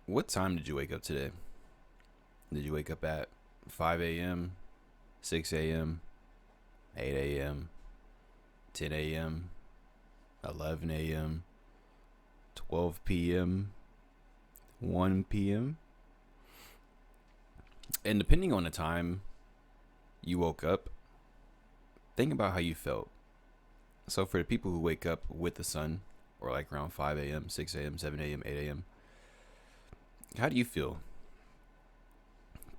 What time did you wake up today? Did you wake up at 5 a.m., 6 a.m., 8 a.m., 10 a.m., 11 a.m., 12 p.m., 1 p.m.? And depending on the time you woke up, think about how you felt. So for the people who wake up with the sun, or like around 5 a.m., 6 a.m., 7 a.m., 8 a.m., how do you feel?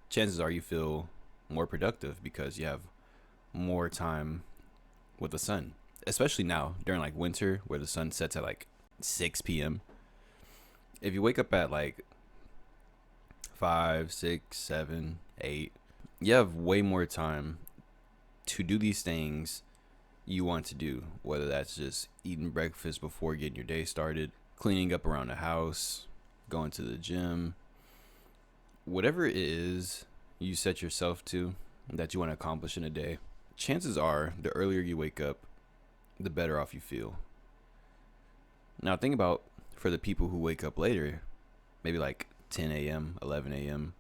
Chances are you feel more productive because you have more time with the sun, especially now during like winter where the sun sets at like 6 p.m. If you wake up at like 5, 6, 7, 8, you have way more time to do these things you want to do, whether that's just eating breakfast before getting your day started, cleaning up around the house, going to the gym, whatever it is you set yourself to that you want to accomplish in a day. Chances are the earlier you wake up, the better off you feel. Now, think about for the people who wake up later, maybe like 10 a.m., 11 a.m.,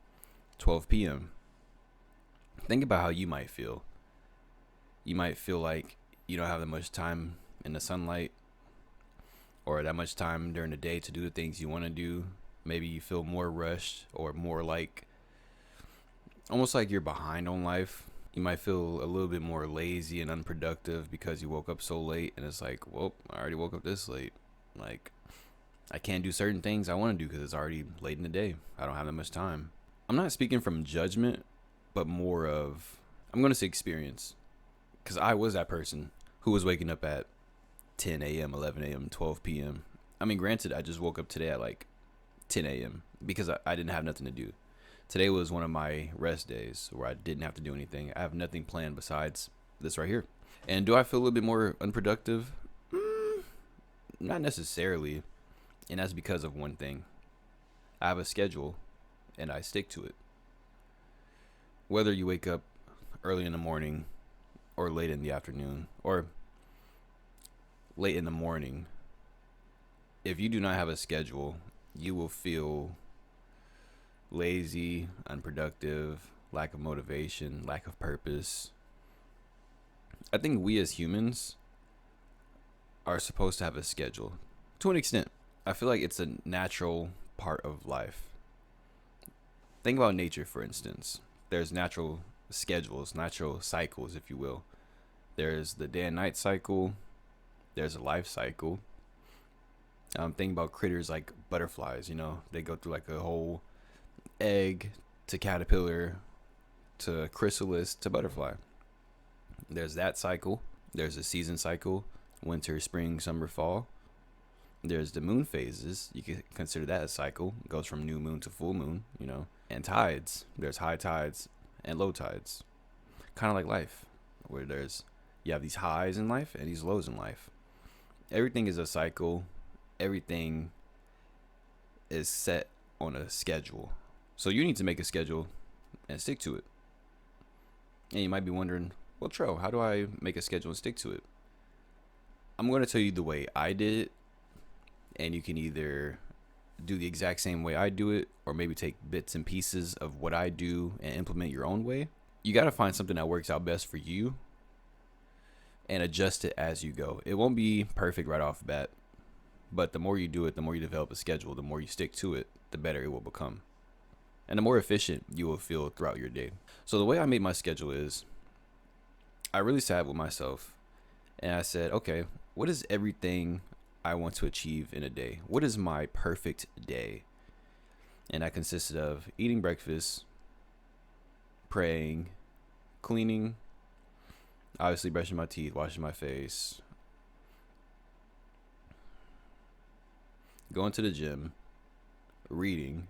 12 p.m. Think about how you might feel. You might feel like you don't have that much time in the sunlight or that much time during the day to do the things you want to do. Maybe you feel more rushed or more like almost like you're behind on life. You might feel a little bit more lazy and unproductive because you woke up so late, and it's like, well, I already woke up this late. Like, I can't do certain things I want to do because it's already late in the day. I don't have that much time. I'm not speaking from judgment, but more of, I'm going to say experience. Because I was that person who was waking up at 10 a.m., 11 a.m., 12 p.m. I mean, granted, I just woke up today at like 10 a.m. because I didn't have nothing to do. Today was one of my rest days where I didn't have to do anything. I have nothing planned besides this right here. And do I feel a little bit more unproductive? Not necessarily. And that's because of one thing. I have a schedule and I stick to it. Whether you wake up early in the morning or late in the afternoon or late in the morning, if you do not have a schedule, you will feel lazy, unproductive, lack of motivation, lack of purpose. I think we as humans are supposed to have a schedule to an extent. I feel like it's a natural part of life. Think about nature, for instance. There's natural schedules, natural cycles, if you will. There's the day and night cycle. There's a life cycle. Think about critters like butterflies, they go through like a whole egg to caterpillar to chrysalis to butterfly. There's that cycle. There's a season cycle, winter, spring, summer, fall. There's the moon phases. You can consider that a cycle. It goes from new moon to full moon, And tides. There's high tides and low tides. Kind of like life, where you have these highs in life and these lows in life. Everything is a cycle. Everything is set on a schedule. So you need to make a schedule and stick to it. And you might be wondering, well, Tro, how do I make a schedule and stick to it? I'm going to tell you the way I did it. And you can either do the exact same way I do it, or maybe take bits and pieces of what I do and implement your own way. You got to find something that works out best for you and adjust it as you go. It won't be perfect right off the bat, but the more you do it, the more you develop a schedule, the more you stick to it, the better it will become. And the more efficient you will feel throughout your day. So the way I made my schedule is, I really sat with myself and I said, okay, what is everything I want to achieve in a day? What is my perfect day? And that consisted of eating breakfast, praying, cleaning, obviously brushing my teeth, washing my face, going to the gym, reading.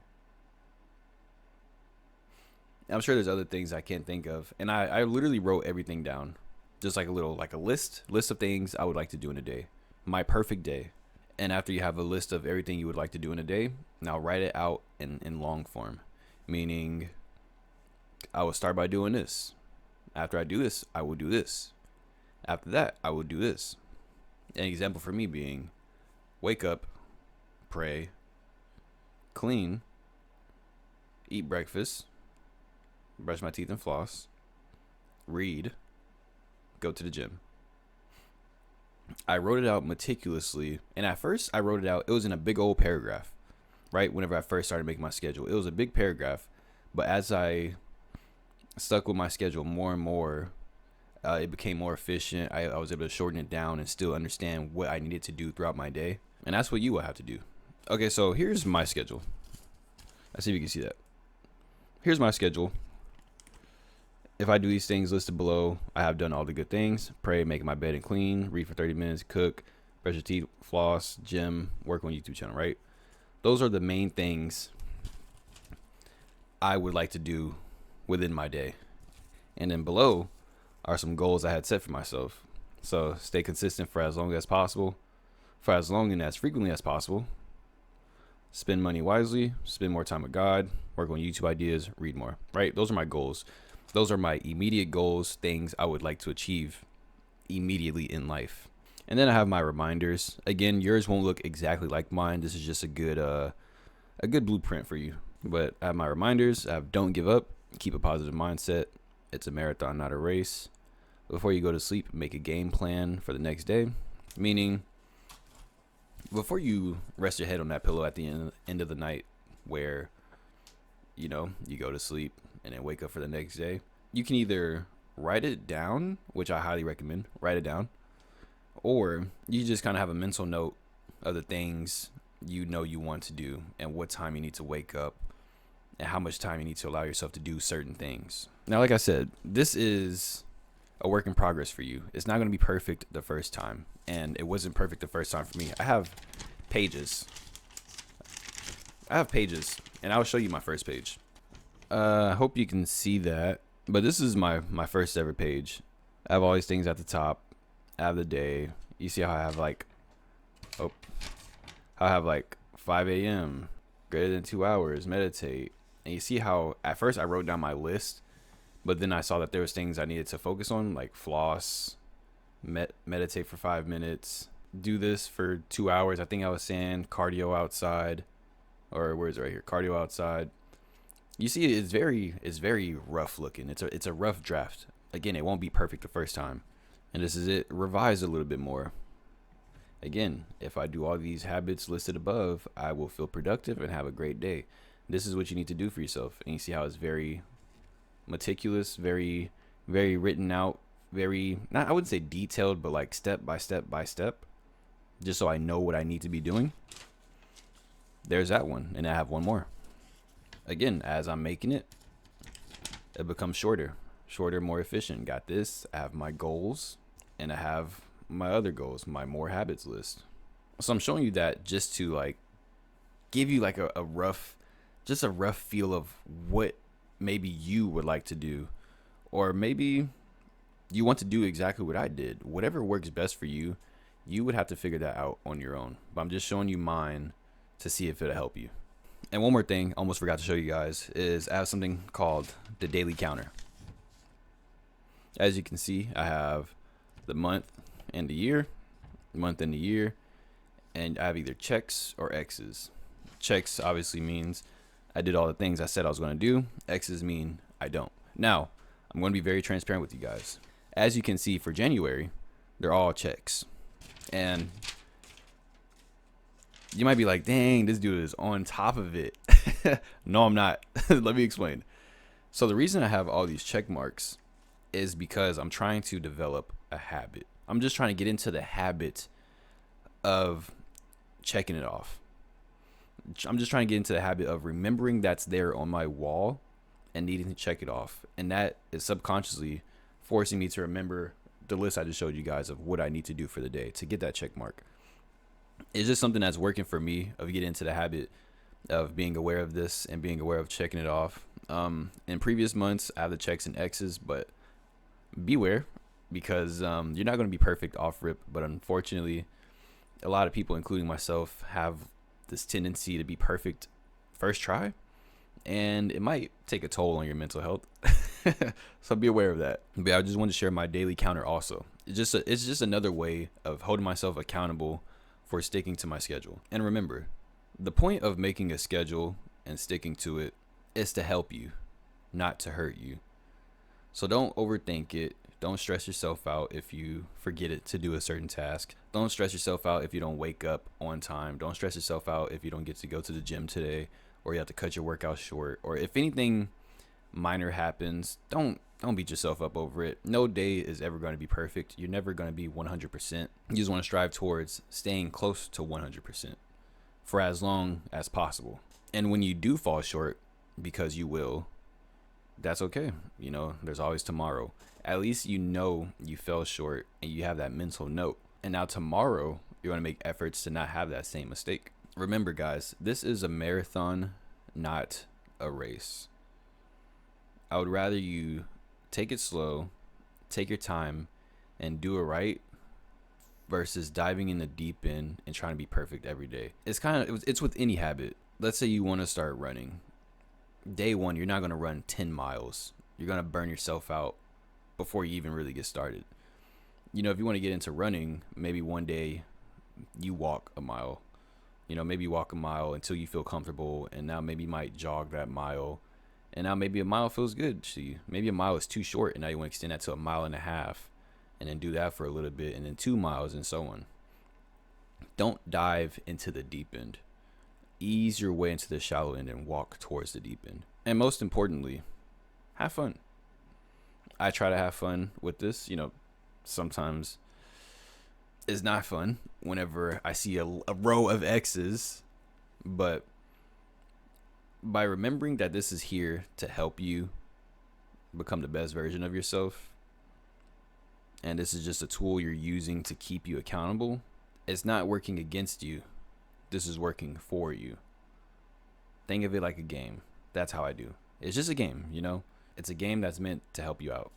I'm sure there's other things I can't think of. And I literally wrote everything down. Just like a list of things I would like to do in a day. My perfect day. And after you have a list of everything you would like to do in a day, now write it out in long form. Meaning, I will start by doing this. After I do this, I will do this. After that, I will do this. An example for me being, wake up, pray, clean, eat breakfast, brush my teeth and floss, read, go to the gym. I wrote it out meticulously, and at first I wrote it out. It was in a big old paragraph, right? Whenever I first started making my schedule, it was a big paragraph. But as I stuck with my schedule more and more, it became more efficient. I was able to shorten it down and still understand what I needed to do throughout my day. And that's what you will have to do. Okay, so here's my schedule. Let's see if you can see that. Here's my schedule. If I do these things listed below, I have done all the good things. Pray, make my bed and clean, read for 30 minutes, cook, brush your teeth, floss, gym, work on YouTube channel, right? Those are the main things I would like to do within my day. And then below are some goals I had set for myself. So stay consistent for as long as possible, for as long and as frequently as possible. Spend money wisely, spend more time with God, work on YouTube ideas, read more, right? Those are my goals. Those are my immediate goals, things I would like to achieve immediately in life. And then I have my reminders. Again, yours won't look exactly like mine. This is just a good blueprint for you. But I have my reminders. I have don't give up, keep a positive mindset. It's a marathon, not a race. Before you go to sleep, make a game plan for the next day. Meaning, before you rest your head on that pillow at the end of the night where, you go to sleep and then wake up for the next day, you can either write it down, which I highly recommend, write it down, or you just kind of have a mental note of the things you want to do and what time you need to wake up and how much time you need to allow yourself to do certain things. Now, like I said, this is a work in progress for you. It's not going to be perfect the first time, and it wasn't perfect the first time for me. I have pages, and I'll show you my first page. I hope you can see that, but this is my first ever page. I have all these things at the top. I have the day. You see how I have like 5 a.m., greater than 2 hours, meditate. And you see how at first I wrote down my list, but then I saw that there was things I needed to focus on, like floss, meditate for 5 minutes, do this for 2 hours. I think I was saying cardio outside, or where is it right here? Cardio outside. You see, it's very rough looking. It's a rough draft. Again, it won't be perfect the first time. And this is it. Revise a little bit more. Again, if I do all these habits listed above, I will feel productive and have a great day. This is what you need to do for yourself. And you see how it's very meticulous, very, very written out, very, not, I wouldn't say detailed, but like step by step by step, just so I know what I need to be doing. There's that one. And I have one more. Again, as I'm making it, it becomes shorter, more efficient. Got this. I have my goals, and I have my other goals, my more habits list. So I'm showing you that just to like give you like a rough feel of what maybe you would like to do, or maybe you want to do exactly what I did. Whatever works best for you, you would have to figure that out on your own. But I'm just showing you mine to see if it'll help you. And one more thing, almost forgot to show you guys, is I have something called the daily counter. As you can see, I have the month and the year, and I have either checks or X's. Checks obviously means I did all the things I said I was going to do. X's mean I don't. Now, I'm going to be very transparent with you guys. As you can see, for January, they're all checks. And you might be like, dang, this dude is on top of it. No, I'm not. Let me explain. So the reason I have all these check marks is because I'm trying to develop a habit. I'm just trying to get into the habit of checking it off. I'm just trying to get into the habit of remembering that's there on my wall and needing to check it off. And that is subconsciously forcing me to remember the list I just showed you guys of what I need to do for the day to get that check mark. It's just something that's working for me of getting into the habit of being aware of this and being aware of checking it off. In previous months, I have the checks and X's, but beware because you're not going to be perfect off rip. But unfortunately, a lot of people, including myself, have this tendency to be perfect first try, and it might take a toll on your mental health. So be aware of that. But I just wanted to share my daily counter also. It's just another way of holding myself accountable for sticking to my schedule. And remember, the point of making a schedule and sticking to it It's to help you, not to hurt you. So don't overthink it. Don't stress yourself out if you forget it to do a certain task. Don't stress yourself out if you don't wake up on time. Don't stress yourself out if you don't get to go to the gym today, or you have to cut your workout short, or if anything minor happens. Don't beat yourself up over it. No day is ever going to be perfect. You're never going to be 100%. You just want to strive towards staying close to 100% for as long as possible. And when you do fall short, because you will, that's okay. You know, there's always tomorrow. At least you know you fell short and you have that mental note. And now tomorrow, you're going to make efforts to not have that same mistake. Remember, guys, this is a marathon, not a race. I would rather you take it slow, take your time, and do it right versus diving in the deep end and trying to be perfect every day. It's with any habit. Let's say you want to start running. Day one, you're not going to run 10 miles. You're going to burn yourself out before you even really get started. You know, if you want to get into running, maybe one day you walk a mile. You know, maybe you walk a mile until you feel comfortable, and now maybe you might jog that mile. And now maybe a mile feels good to you. Maybe a mile is too short, and now you want to extend that to 1.5 miles, and then do that for a little bit, and then 2 miles, and so on. Don't dive into the deep end. Ease your way into the shallow end and walk towards the deep end. And most importantly, have fun. I try to have fun with this. You know, sometimes it's not fun whenever I see a row of X's, but by remembering that this is here to help you become the best version of yourself, and this is just a tool you're using to keep you accountable, it's not working against you. This is working for you. Think of it like a game. That's how I do. It's just a game, you know? It's a game that's meant to help you out.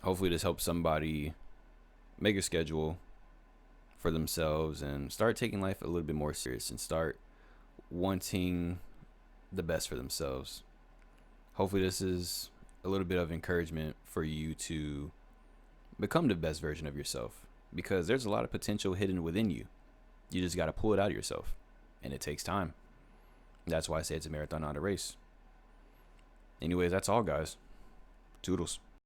Hopefully this helps somebody make a schedule for themselves and start taking life a little bit more serious and start wanting the best for themselves. Hopefully this is a little bit of encouragement for you to become the best version of yourself, because there's a lot of potential hidden within you. You just got to pull it out of yourself, and it takes time. That's why I say it's a marathon, not a race. Anyways, that's all, guys. Toodles.